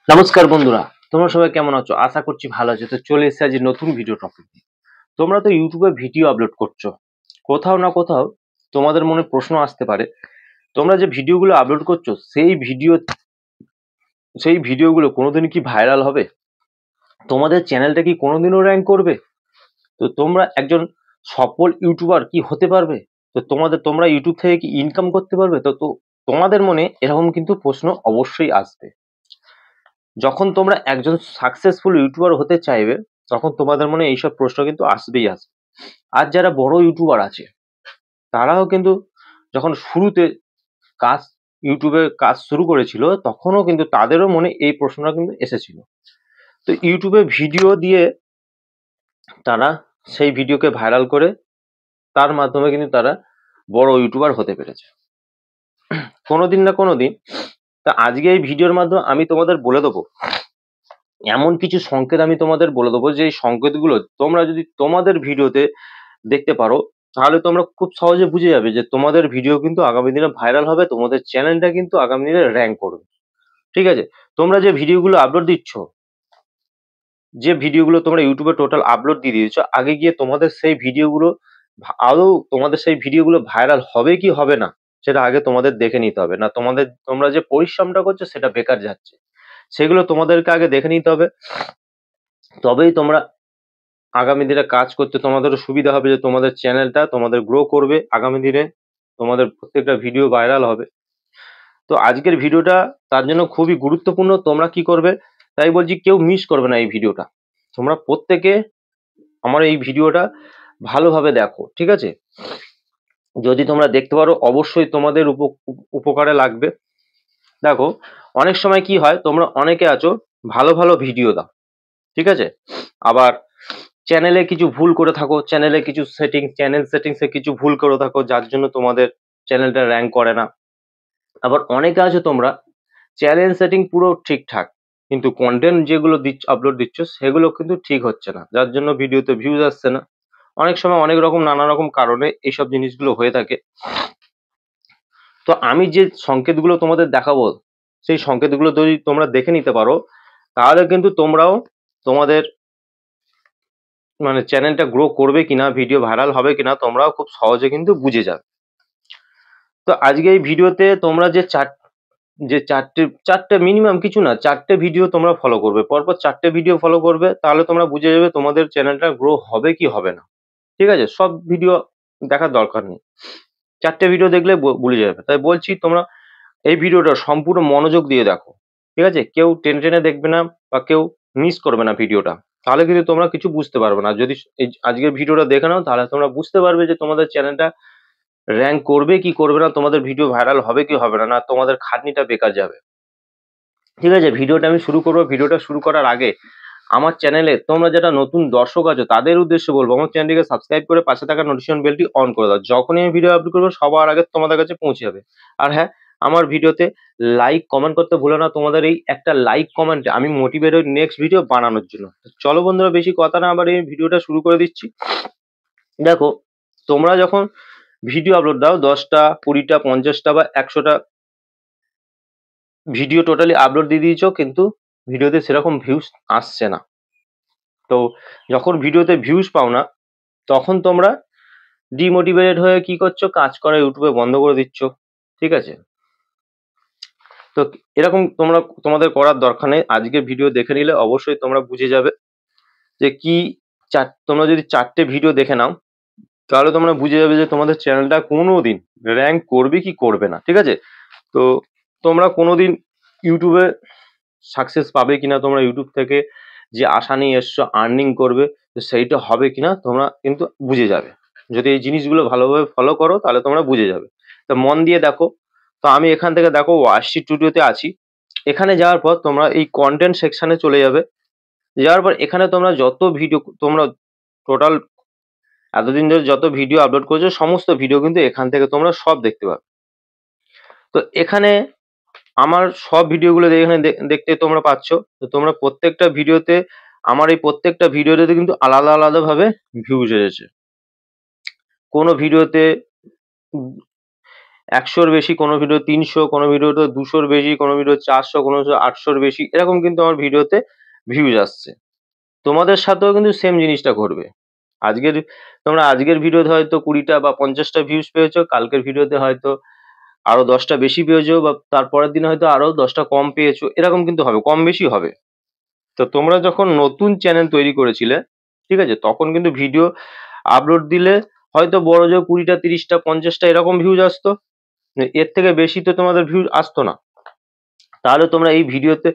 নমস্কার বন্ধুরা, তোমরা সবাই কেমন আছো? আশা করছি ভালো আছো। তো চলে এসেছে আজ নতুন ভিডিও টপিক নিয়ে। তোমরা তো ইউটিউবে ভিডিও আপলোড করছো, কোথাও না কোথাও তোমাদের মনে প্রশ্ন আসতে পারে, তোমরা যে ভিডিওগুলো আপলোড করছো সেই ভিডিওগুলো কোনোদিন কি ভাইরাল হবে? তোমাদের চ্যানেলটা কি কোনোদিনও র্যাঙ্ক করবে? তো তোমরা একজন সফল ইউটিউবার কি হতে পারবে? তো তোমরা ইউটিউব থেকে কি ইনকাম করতে পারবে? তো তোমাদের মনে এরকম কিন্তু প্রশ্ন অবশ্যই আসবে। যখন তোমরা একজন সাকসেসফুল ইউটিউবার হতে চাইবে, তখন তোমাদের মনে এইসব প্রশ্ন কিন্তু আসবেই আসবে। আর যারা বড় ইউটিউবার আছে, তারাও কিন্তু যখন শুরুতে কাজ ইউটিউবে কাজ শুরু করেছিল, তখনও কিন্তু তাদেরও মনে এই প্রশ্নটা কিন্তু এসেছিল। তো ইউটিউবে ভিডিও দিয়ে তারা সেই ভিডিওকে ভাইরাল করে তার মাধ্যমে কিন্তু তারা বড় ইউটিউবার হতে পেরেছে কোনোদিন না কোনোদিন। তা আজকে এই ভিডিওর মাধ্যমে আমি তোমাদের বলে দেবো, এমন কিছু সংকেত আমি তোমাদের বলে দেবো, যে এই সংকেতগুলো তোমরা যদি তোমাদের ভিডিওতে দেখতে পারো, তাহলে তোমরা খুব সহজে বুঝে যাবে যে তোমাদের ভিডিও কিন্তু আগামী দিনে ভাইরাল হবে, তোমাদের চ্যানেলটা কিন্তু আগামী দিনে র্যাঙ্ক করবে। ঠিক আছে? তোমরা যে ভিডিওগুলো আপলোড দিচ্ছ, যে ভিডিওগুলো তোমরা ইউটিউবে টোটাল আপলোড দিয়ে দিয়েছো, আগে গিয়ে তোমাদের সেই ভিডিওগুলো আদৌ তোমাদের সেই ভিডিওগুলো ভাইরাল হবে কি হবে না, সেটা আগে তোমাদের দেখে নিতে হবে। না তোমরা যে পরিশ্রমটা করছো সেটা বেকার যাচ্ছে, সেগুলো তোমাদেরকে আগে দেখে নিতে হবে। তবেই তোমরা আগামী দিনে কাজ করতে তোমাদেরও সুবিধা হবে, যে তোমাদের চ্যানেলটা তোমাদের গ্রো করবে, আগামী দিনে তোমাদের প্রত্যেকটা ভিডিও ভাইরাল হবে। তো আজকের ভিডিওটা তার জন্য খুবই গুরুত্বপূর্ণ। তোমরা কি করবে, তাই বলছি, কেউ মিস করবে না এই ভিডিওটা। তোমরা প্রত্যেকে আমার এই ভিডিওটা ভালোভাবে দেখো, ঠিক আছে? যদি তোমরা দেখতে পারো, অবশ্যই তোমাদের উপকারে লাগবে। দেখো, অনেক সময় কি হয়, তোমরা অনেকে আছো ভালো ভালো ভিডিও দাও, ঠিক আছে, আবার চ্যানেলে কিছু ভুল করে থাকো, চ্যানেল সেটিংসে কিছু ভুল করে থাকো, যার জন্য তোমাদের চ্যানেলটা র্যাঙ্ক করে না। আবার অনেকে আছে তোমরা চ্যানেল সেটিং পুরো ঠিকঠাক, কিন্তু কন্টেন্ট যেগুলো আপলোড দিচ্ছ সেগুলো কিন্তু ঠিক হচ্ছে না, যার জন্য ভিডিওতে ভিউজ আসছে না। অনেক সময় অনেক রকম নানা রকম কারণে এইসব জিনিসগুলো হয়ে থাকে। তো আমি যে সংকেতগুলো তোমাদের দেখাবো, সেই সংকেতগুলো যদি তোমরা দেখে নিতে পারো, তাহলে কিন্তু তোমরাও তোমাদের চ্যানেলটা গ্রো করবে কিনা, ভিডিও ভাইরাল হবে কিনা, তোমরাও খুব সহজে কিন্তু বুঝে যাবে। তো আজকে এই ভিডিওতে তোমরা যে চারটে মিনিমাম, কিছু না, চারটে ভিডিও তোমরা ফলো করবে, পরপর চারটে ভিডিও ফলো করবে, তাহলে তোমরা বুঝে যাবে তোমাদের চ্যানেলটা গ্রো হবে কি হবে না। ঠিক আছে? সব ভিডিও দেখার দরকার নেই, চারটে ভিডিও দেখলে বুঝে যাবে। তাই বলছি, তোমরা এই ভিডিওটা সম্পূর্ণ মনোযোগ দিয়ে দেখো, ঠিক আছে? কেউ টেনে টেনে দেখবে না, বা কেউ মিস করবে না ভিডিওটা, তাহলে কিন্তু তোমরা কিছু বুঝতে পারবে না। যদি এই আজকের ভিডিওটা দেখে নাও, তাহলে তোমরা বুঝতে পারবে যে তোমাদের চ্যানেলটা র্যাঙ্ক করবে কি করবে না, তোমাদের ভিডিও ভাইরাল হবে কি হবে না, না তোমাদের খাটনিটা বেকার যাবে। ঠিক আছে? ভিডিওটা আমি শুরু করবো। ভিডিওটা শুরু করার আগে আমার চ্যানেলে তোমরা যারা নতুন দর্শক আছো, তাদের উদ্দেশ্যে বলবো, আমার চ্যানেলটিকে সাবস্ক্রাইব করে পাশে থাকা নোটিফিকেশন বেলটি অন করে দাও। যখনই আমি ভিডিও আপলোড করবো, সবার আগে তোমাদের কাছে পৌঁছে যাবে। আর হ্যাঁ, আমার ভিডিওতে লাইক কমেন্ট করতে ভুলো না। তোমাদের এই একটা লাইক কমেন্টে আমি মোটিভেট হই নেক্সট ভিডিও বানানোর জন্য। তো চলো বন্ধুরা, বেশি কথা না আবার এই ভিডিওটা শুরু করে দিচ্ছি। দেখো, তোমরা যখন ভিডিও আপলোড দাও, 10টা 20টা 50টা বা 100টা ভিডিও টোটালি আপলোড দিয়ে দিয়েছো, কিন্তু ভিডিওতে সেরকম ভিউজ আসছে না। তো যখন ভিডিওতে ভিউজ পাও না, তখন তোমরা ডিমোটিভেটেড হয়ে কি করছো, কাজ করা ইউটিউবে বন্ধ করে দিচ্ছ। ঠিক আছে? তো এরকম তোমাদের করার দরকার নেই। আজকে ভিডিও দেখে নিলে অবশ্যই তোমরা বুঝে যাবে যে কি তোমরা যদি চারটে ভিডিও দেখে নাও, তাহলে তোমরা বুঝে যাবে যে তোমাদের চ্যানেলটা কোনোদিন র্যাঙ্ক করবে কি করবে না। ঠিক আছে? তো তোমরা কোনোদিন ইউটিউবে সাকসেস পাবে কিনা, তোমরা ইউটিউব থেকে যে আশা নিয়ে এসছো আর্নিং করবে, তো সেইটা হবে কিনা তোমরা কিন্তু বুঝে যাবে। যদি এই জিনিসগুলো ভালোভাবে ফলো করো, তাহলে তোমরা বুঝে যাবে। তো মন দিয়ে দেখো। তো আমি এখান থেকে দেখো ওয়াশি স্টুডিওতে আছি। এখানে যাওয়ার পর তোমরা এই কন্টেন্ট সেকশনে চলে যাবে। যাওয়ার পর এখানে তোমরা যত ভিডিও তোমরা টোটাল এতদিন ধরে যত ভিডিও আপলোড করেছো, সমস্ত ভিডিও কিন্তু এখান থেকে তোমরা সব দেখতে পাবে। তো এখানে আমার সব ভিডিওগুলো এখানে দেখতে তোমরা পাচ্ছ। তো তোমরা প্রত্যেকটা ভিডিওতে, আমার এই প্রত্যেকটা ভিডিওতে কিন্তু আলাদা আলাদা ভাবে ভিউজ এসেছে। কোনো ভিডিওতে 100-র বেশি, কোনো ভিডিও 300, কোনো ভিডিওতে 200-র বেশি, কোনো ভিডিও 400, কোনো 800-র বেশি, এরকম কিন্তু আমার ভিডিওতে ভিউজ আসছে। তোমাদের সাথেও কিন্তু সেম জিনিসটা ঘটবে। আজকের তোমরা আজকের ভিডিওতে হয়তো 20টা বা 50টা ভিউজ পেয়েছো, কালকের ভিডিওতে হয়তো আরো 10টা বেশি পেয়েছো, বা তারপরের দিন হয়তো আরো 10টা কম পেয়েছো, এরকম কিন্তু হবে, কম বেশি হবে। তো তোমরা যখন নতুন চ্যানেল তৈরি করেছিলে, ঠিক আছে, তখন কিন্তু ভিডিও আপলোড দিলে হয়তো বড় জোর 20টা, 30টা, 50টা এরকম ভিউজ আসতো, এর থেকে বেশি তো তোমাদের ভিউজ আসতো না। তাহলে তোমরা এই ভিডিওতে,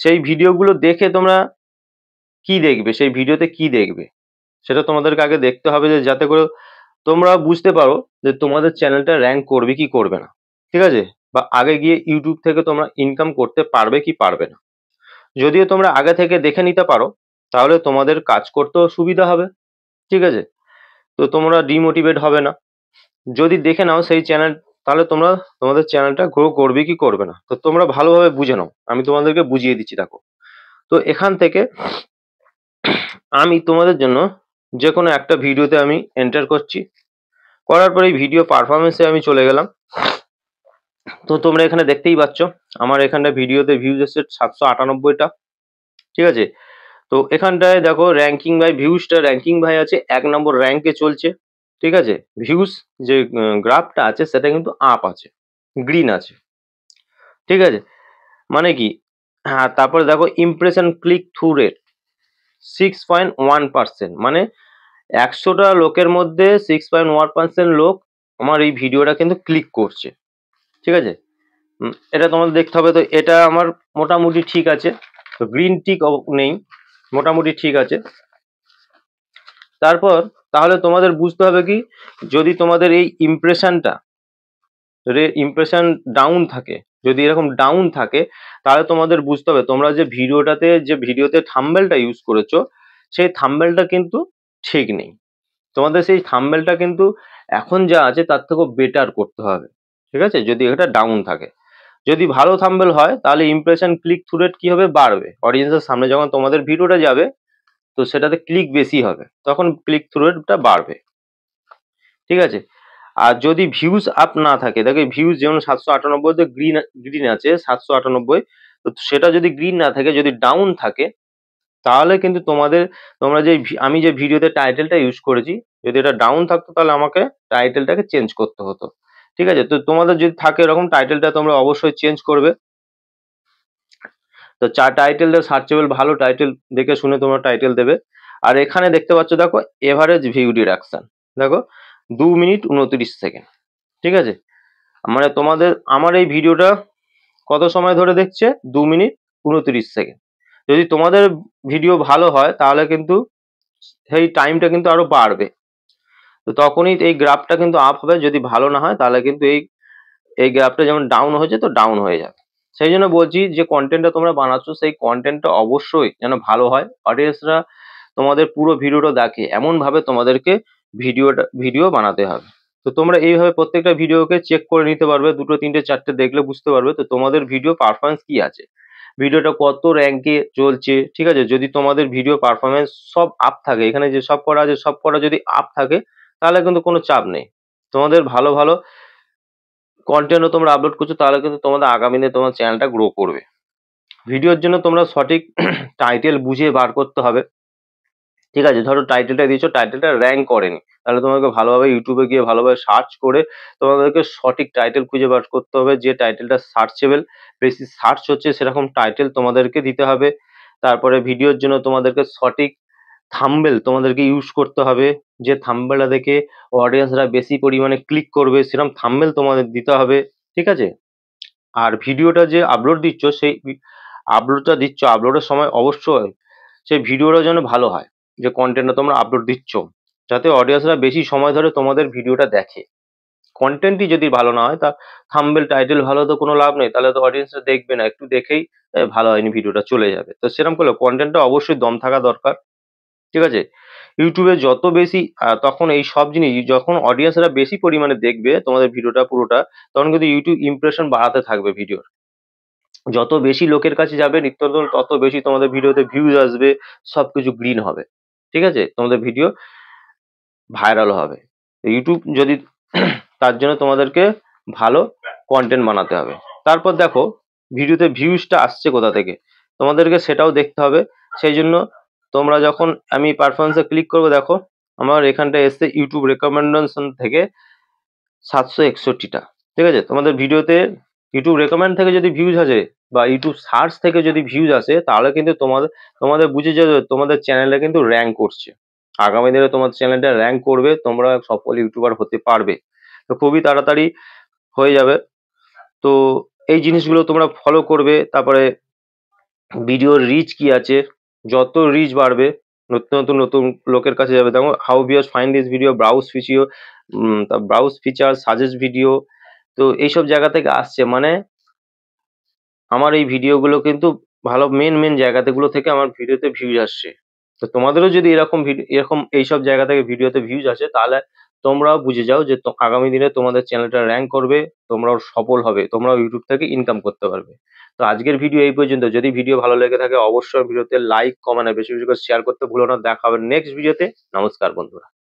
সেই ভিডিওগুলো দেখে তোমরা কি দেখবে, সেই ভিডিওতে কি দেখবে সেটা তোমাদেরকে আগে দেখতে হবে, যে যাতে করে তোমরা বুঝতে পারো যে তোমাদের চ্যানেলটা র্যাঙ্ক করবে কি করবে না, ঠিক আছে, বা আগে গিয়ে ইউটিউব থেকে তোমরা ইনকাম করতে পারবে কি পারবে না। যদিও তোমরা আগে থেকে দেখে নিতে পারো, তাহলে তোমাদের কাজ করতেও সুবিধা হবে, ঠিক আছে। তো তোমরা ডিমোটিভেট হবে না। যদি দেখে নাও সেই চ্যানেল, তাহলে তোমরা তোমাদের চ্যানেলটা গ্রো করবে কি করবে না। তো তোমরা ভালোভাবে বুঝে নাও, আমি তোমাদেরকে বুঝিয়ে দিচ্ছি, দেখো। তো এখান থেকে আমি তোমাদের জন্য যে কোনো একটা ভিডিওতে আমি এন্টার করছি, করার পরে ভিডিও পারফরমেন্সে আমি চলে গেলাম। তো তোমরা এখানে দেখতেই পাচ্ছ আমার এখানটা ভিডিওতে ভিউজ এসেছে 798টা, ঠিক আছে। তো এখানটায় দেখো র্যাঙ্কিং বাই ভিউজটা, র্যাঙ্কিং বাই আছে 1 নম্বর র্যাঙ্কে চলছে, ঠিক আছে। ভিউজ যে গ্রাফটা আছে সেটা কিন্তু আপ আছে, গ্রিন আছে, ঠিক আছে। মানে কি, হ্যাঁ, তারপরে দেখো ইমপ্রেশন ক্লিক থ্রু রেট 6.1%, মানে 100টা লোকের মধ্যে 6.1% লোক আমার এই ভিডিওটা কিন্তু ক্লিক করছে, ঠিক আছে। এটা তোমাদের দেখতে হবে। তো এটা আমার মোটামুটি ঠিক আছে, তো গ্রিন টিক নেই, মোটামুটি ঠিক আছে। তারপর তাহলে তোমাদের বুঝতে হবে কি, যদি তোমাদের এই ইমপ্রেশন ডাউন থাকে, যদি এরকম ডাউন থাকে, তাহলে তোমাদের বুঝতে হবে তোমরা যে ভিডিওতে থাম্বনেলটা ইউজ করেছো, সেই থাম্বনেলটা কিন্তু ঠিক নেই। তোমাদের সেই থাম্বনেলটা কিন্তু এখন যা আছে তার থেকেও বেটার করতে হবে, ঠিক আছে, যদি এটা ডাউন থাকে। যদি ভালো থাম্বনেল হয় তাহলে ইমপ্রেশন ক্লিক থ্রু রেট কি হবে, বাড়বে। অডিয়েন্সের সামনে যখন তোমাদের ভিডিওটা যাবে, তো সেটাতে ক্লিক বেশি হবে, তখন ক্লিক থ্রু রেটটা বাড়বে, ঠিক আছে। আর যদি ভিউজ আপ না থাকে, দেখো ভিউজ যেমন 798তে গ্রিন গ্রিন আছে 798, তো সেটা যদি গ্রিন না থাকে, যদি ডাউন থাকে, তাহলে কিন্তু তোমরা আমি যে ভিডিওতে টাইটেলটা ইউজ করেছি, যদি এটা ডাউন থাকতো তাহলে আমাকে টাইটেলটাকে চেঞ্জ করতে হতো, ঠিক আছে। তো তোমাদের যদি থাকে এরকম, টাইটেলটা তোমরা অবশ্যই চেঞ্জ করবে। তো টাইটেলটা সার্চেবল ভালো টাইটেল দেখে শুনে তোমরা টাইটেল দেবে। আর এখানে দেখতে পাচ্ছ দেখো এভারেজ ভিউ ডিডাকশন, দেখো 2 মিনিট 29 সেকেন্ড, ঠিক আছে। মানে আমার এই ভিডিওটা কত সময় ধরে দেখছে, 2 মিনিট 29 সেকেন্ড। যদি তোমাদের ভিডিও ভালো হয় তাহলে কিন্তু সেই টাইমটা কিন্তু আরো বাড়বে, তো তখনই এই গ্রাফটা কিন্তু আপ হবে। যদি ভালো না হয় তাহলে কিন্তু এই এই গ্রাফটা যেমন ডাউন হয়েছে, তো ডাউন হয়ে যাবে। সেই জন্য বলছি যে কন্টেন্টটা তোমরা বানাচ্ছ, সেই কন্টেন্টটা অবশ্যই যেন ভালো হয়, অডিয়েন্সরা তোমাদের পুরো ভিডিওটা দেখে, এমন ভাবে তোমাদেরকে ভিডিও বানাতে হবে। তো তোমরা এইভাবে প্রত্যেকটা ভিডিওকে চেক করে নিতে পারবে, 2টো 3টে 4টে দেখলে বুঝতে পারবে তো তোমাদের ভিডিও পারফরমেন্স কি আছে, ভিডিওটা কত র্যাঙ্কে চলছে, ঠিক আছে। যদি তোমাদের ভিডিও পারফরমেন্স সব আপ থাকে, এখানে যে সব করা আছে সব করা যদি আপ থাকে, তাহলে কিন্তু কোনো চাপ নেই। তোমাদের ভালো ভালো কন্টেন্টও তোমরা আপলোড করছো, তাহলে কিন্তু তোমাদের আগামী দিনে তোমার চ্যানেলটা গ্রো করবে। ভিডিওর জন্য তোমরা সঠিক টাইটেল বুঝে বার করতে হবে, ঠিক আছে। ধরো টাইটেলটা দিয়েছো, টাইটেলটা র্যাঙ্ক করেনি, তাহলে তোমাকে ভালোভাবে ইউটিউবে গিয়ে ভালোভাবে সার্চ করে তোমাদেরকে সঠিক টাইটেল খুঁজে বার করতে হবে, যে টাইটেলটা সার্চেবল, বেশি সার্চ হচ্ছে সেরকম টাইটেল তোমাদেরকে দিতে হবে। তারপরে ভিডিওর জন্য তোমাদেরকে সঠিক থাম্বনেল তোমাদেরকে ইউজ করতে হবে, যে থাম্বনেলটা দেখে অডিয়েন্সরা বেশি পরিমাণে ক্লিক করবে, সেরকম থাম্বনেল তোমাদের দিতে হবে, ঠিক আছে। আর ভিডিওটা যে আপলোডের সময় অবশ্যই সেই ভিডিওটা যেন ভালো হয়, যে কন্টেন্টটা তোমরা আপলোড দিচ্ছ, যাতে অডিয়েন্সরা বেশি সময় ধরে তোমাদের ভিডিওটা দেখে। কন্টেন্টই যদি ভালো না হয়, তা থাম্বনেল টাইটেল ভালো তো কোনো লাভ নেই, তাহলে তো অডিয়েন্সরা দেখবে না, একটু দেখেই ভালো হয়নি ভিডিওটা চলে যাবে। তো সেরকম করলে কন্টেন্টটা অবশ্যই দম থাকা দরকার, ঠিক আছে। ইউটিউবে যত বেশি তখন এই সব জিনিস যখন অডিয়েন্সরা বেশি পরিমাণে দেখবে তোমাদের ভিডিওটা পুরোটা, তখন কিন্তু ইউটিউব ইমপ্রেশন বাড়াতে থাকবে ভিডিওর। যত বেশি লোকের কাছে যাবে নিত্য নতুন, তত বেশি তোমাদের ভিডিওতে ভিউজ আসবে, সবকিছু গ্রিন হবে, ঠিক আছে, তোমাদের ভিডিও ভাইরাল হবে। ইউটিউব যদি তার জন্য তোমাদেরকে ভালো কন্টেন্ট বানাতে হবে। তারপর দেখো ভিডিওতে ভিউজটা আসছে কোথা থেকে, তোমাদেরকে সেটাও দেখতে হবে। সেই জন্য তোমরা যখন আমি পারফরমেন্সে ক্লিক করবো, দেখো আমার এখানটা এসছে ইউটিউব রেকমেন্ডেশন থেকে 761টা। ঠিক আছে, তোমাদের ভিডিওতে ইউটিউব রেকমেন্ড থেকে যদি ভিউজ আসে বা ইউটিউব সার্চ থেকে যদি ভিউজ আসে, তাহলে কিন্তু তোমাদের তোমাদের বুঝে যাবে তোমাদের চ্যানেলটা কিন্তু র্যাঙ্ক করছে। আগামী দিনে তোমার চ্যানেলটা র্যাঙ্ক করবে, তোমরা সফল ইউটিউবার হতে পারবে। তো খুবই তাড়াতাড়ি হয়ে যাবে। তো এই জিনিসগুলো তোমরা ফলো করবে। তারপরে ভিডিওর রিচ কি আছে, যত রিচ বাড়বে নতুন নতুন নতুন লোকের কাছে যাবে। দেখো how viewers find this video, browse feature, browse feature, suggest video. তো এইসব জায়গা থেকে আসছে, মানে আমার এই ভিডিওগুলো কিন্তু ভালো মেন মেন জায়গাগুলো থেকে আমার ভিডিওতে ভিউজ আসছে। তো তোমাদেরও যদি এরকম ভিডিও এরকম এইসব জায়গা থেকে ভিডিওতে ভিউজ আসে, তাহলে তোমরাও বুঝে যাও যে আগামী দিনে তোমাদের চ্যানেলটা র্যাঙ্ক করবে, তোমরাও সফল হবে, তোমরাও ইউটিউব থেকে ইনকাম করতে পারবে। তো আজকের ভিডিও এই পর্যন্ত। যদি ভিডিও ভালো লেগে থাকে অবশ্যই ভিডিওতে লাইক, কমেন্ট আর বেশি বেশি করে শেয়ার করতে ভুলো না। দেখা হবে নেক্সট ভিডিওতে। নমস্কার বন্ধুরা।